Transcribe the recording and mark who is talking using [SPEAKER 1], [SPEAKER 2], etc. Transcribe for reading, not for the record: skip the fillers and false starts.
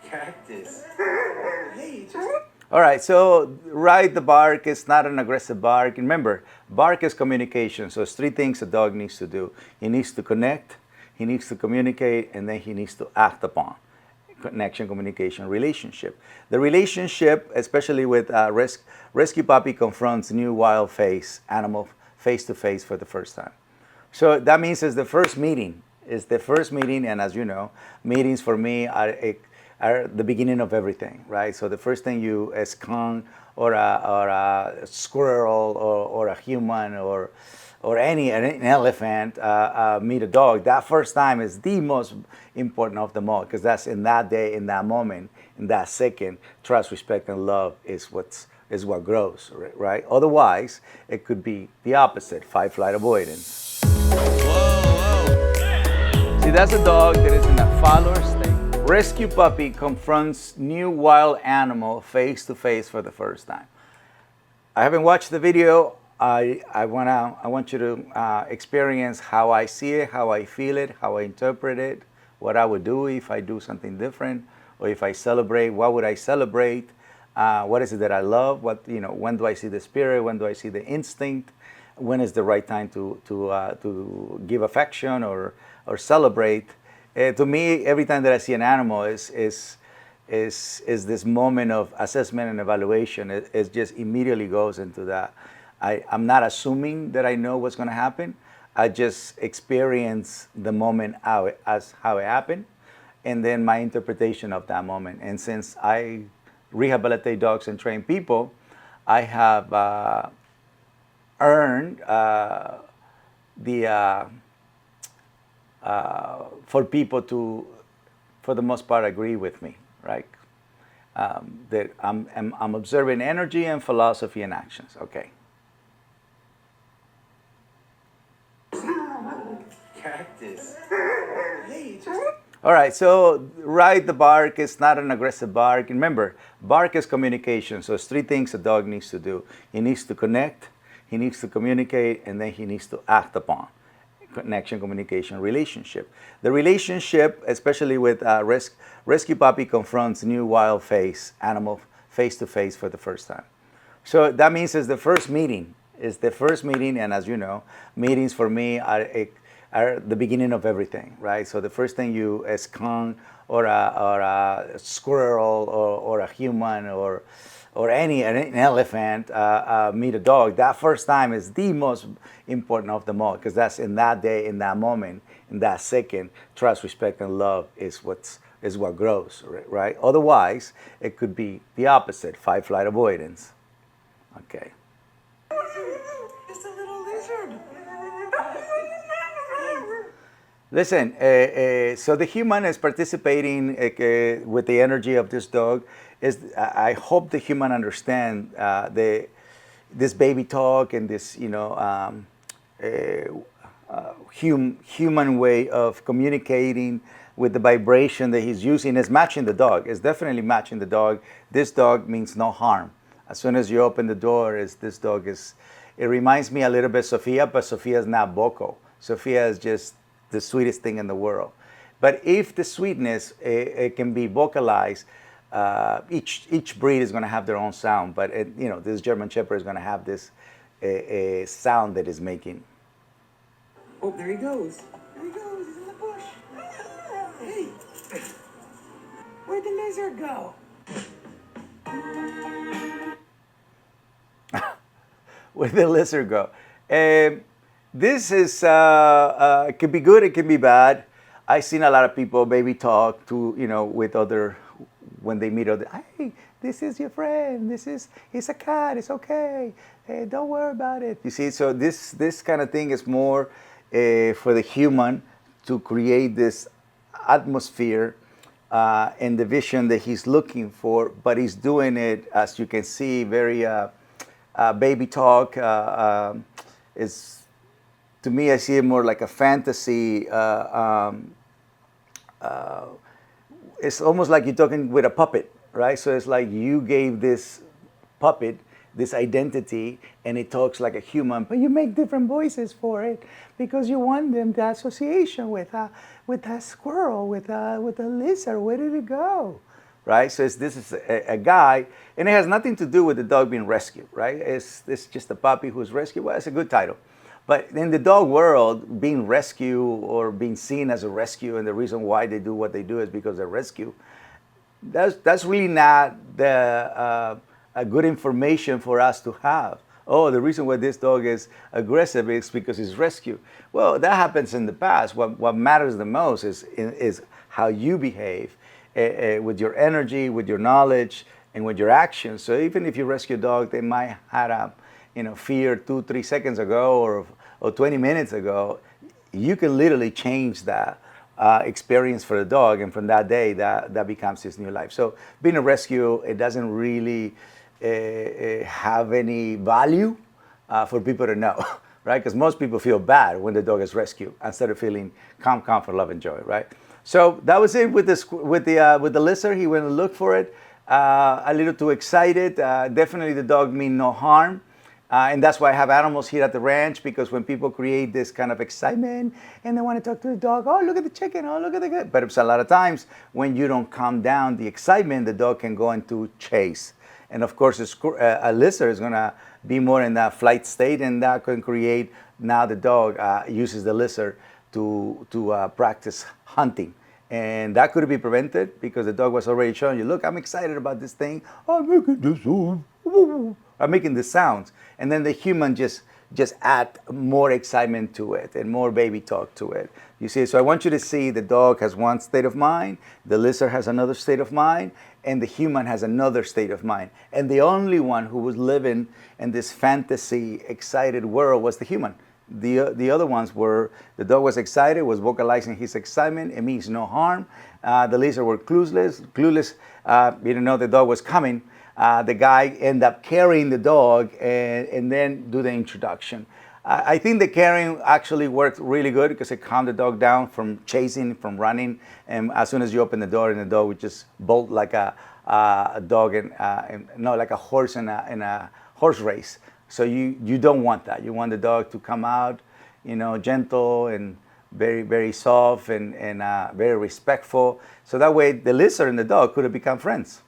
[SPEAKER 1] Cactus. Hey,
[SPEAKER 2] All right, so ride the bark is not an aggressive bark. Remember, bark is communication. So it's three things a dog needs to do. He needs to connect, he needs to communicate, and then he needs to act upon. Connection, communication, relationship. The relationship, especially with rescue puppy, confronts new wild animal face to face for the first time. So that means it's the first meeting. It's the first meeting, and as you know, meetings for me are the beginning of everything, right? So the first thing you, a skunk or a squirrel or a human or an elephant meet a dog, that first time is the most important of them all, because that's in that day, in that moment, in that second, trust, respect, and love is what grows, right? Otherwise, it could be the opposite, fight, flight, avoidance. See, that's a dog that is in a follower state. Rescue puppy confronts new wild animal face to face for the first time. I haven't watched the video. I want you to experience how I see it, how I feel it, how I interpret it, what I would do if I do something different, or if I celebrate, what would I celebrate? What is it that I love? When do I see the spirit? When do I see the instinct? When is the right time to give affection or celebrate? To me, every time that I see an animal is this moment of assessment and evaluation. It just immediately goes into that. I'm not assuming that I know what's going to happen. I just experience the moment as how it happened, and then my interpretation of that moment. And since I rehabilitate dogs and train people, I have earned for people to, for the most part, agree with me, right? That I'm observing energy and philosophy and actions. Okay.
[SPEAKER 1] cactus. Hey,
[SPEAKER 2] All right, so ride the bark is not an aggressive bark. Remember, bark is communication. So it's three things a dog needs to do. He needs to connect, he needs to communicate, and then he needs to act upon. Connection, communication, relationship. The relationship, especially with rescue puppy, confronts new wild animal face to face for the first time. So that means it's the first meeting. It's the first meeting, and as you know, meetings for me are the beginning of everything, right? So the first thing you, a skunk or a squirrel or a human or an elephant meet a dog, that first time is the most important of them all, because that's in that day, in that moment, in that second, trust, respect, and love is what grows, right? Otherwise, it could be the opposite, fight, flight, avoidance. Okay.
[SPEAKER 1] it's a little lizard.
[SPEAKER 2] Listen, so the human is participating with the energy of this dog. I hope the human understand this baby talk and this, human way of communicating with the vibration that he's using is matching the dog. It's definitely matching the dog. This dog means no harm. As soon as you open the door, it reminds me a little bit of Sophia, but Sophia is not vocal. Sophia is just the sweetest thing in the world. But if the sweetness it can be vocalized, each breed is going to have their own sound. But this German Shepherd is going to have this sound that is making.
[SPEAKER 1] Oh, there he goes. There he goes. He's in the bush. Hey, where'd the lizard go?
[SPEAKER 2] Where'd the lizard go? This is it could be good, it could be bad. I've seen a lot of people maybe talk to with other when they meet other. Hey, this is your friend. He's a cat. It's okay. Hey, don't worry about it. You see, so this kind of thing is more for the human to create this atmosphere and the vision that he's looking for, but he's doing it, as you can see, very baby talk. Is to me, I see it more like a fantasy. It's almost like you're talking with a puppet, right? So it's like you gave this puppet this identity, and it talks like a human, but you make different voices for it because you want them the association with a squirrel, with a lizard. Where did it go, right? So this is a guy, and it has nothing to do with the dog being rescued, right? It's just a puppy who's rescued. Well, it's a good title. But in the dog world, being rescue or being seen as a rescue, and the reason why they do what they do is because they're rescue, that's really not the a good information for us to have. Oh, the reason why this dog is aggressive is because it's rescue. Well, that happens in the past. What matters the most is how you behave with your energy, with your knowledge, and with your actions. So even if you rescue a dog, they might had a fear 2-3 seconds ago or 20 minutes ago. You can literally change that experience for the dog, and from that day, that becomes his new life. So being a rescue, it doesn't really have any value for people to know, right? Because most people feel bad when the dog is rescued instead of feeling calm, comfort, love, and joy, right? So that was it with the lizard. He went and looked for it. A little too excited. Definitely, the dog mean no harm. And that's why I have animals here at the ranch, because when people create this kind of excitement and they want to talk to the dog, oh, look at the chicken, oh, look at the good. But it's a lot of times when you don't calm down the excitement, the dog can go into chase. And of course, a lizard is going to be more in that flight state, and that can create, now the dog uses the lizard to practice hunting. And that could be prevented because the dog was already showing you, look, I'm excited about this thing. I'm making this sound. I'm making the sounds. And then the human just add more excitement to it and more baby talk to it. You see, so I want you to see the dog has one state of mind, the lizard has another state of mind, and the human has another state of mind. And the only one who was living in this fantasy, excited world was the human. The other ones were, the dog was excited, was vocalizing his excitement. It means no harm. The lizard were clueless. You didn't know the dog was coming. The guy ended up carrying the dog and then do the introduction. I think the carrying actually worked really good because it calmed the dog down from chasing, from running. And as soon as you open the door, and the dog would just bolt like a dog like a horse in a horse race. So you don't want that. You want the dog to come out, gentle and very, very soft and very respectful. So that way the lizard and the dog could have become friends.